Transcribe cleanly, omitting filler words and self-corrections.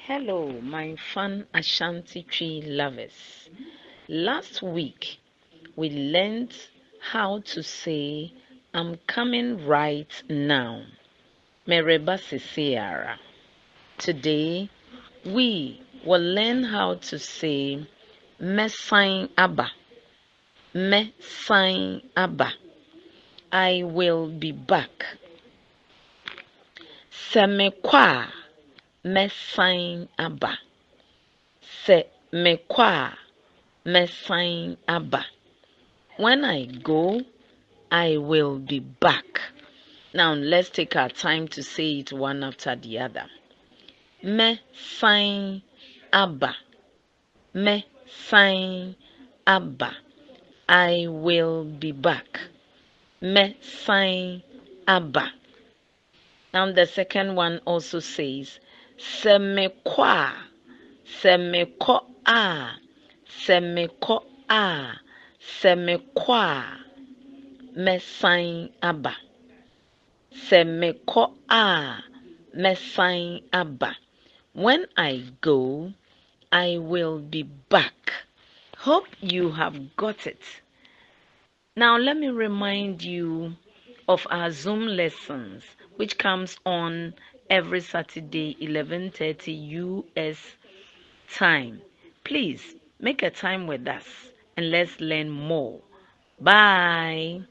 Hello, my fun Ashanti tree lovers. Last week, we learned how to say, I'm coming right now. Mereba Sisiara. Today, we will learn how to say, Mɛsan aba. Mɛsan aba. I will be back. Sɛ mekɔ a, mɛsan aba. Sɛ mekɔ a, mɛsan aba. When I go, I will be back. Now let's take our time to say it one after the other. Mɛsan aba. Mɛsan aba. I will be back. Mɛsan aba. Now the second one also says, Sɛ mekɔ a, sɛ mekɔ a, sɛ mekɔ a, sɛ mekɔ a, mɛsan aba. Sɛ mekɔ a, mɛsan aba. When I go, I will be back. Hope you have got it. Now let me remind you of our Zoom lessons, which comes on every Saturday, 11:30 US time. Please make a time with us and let's learn more. Bye.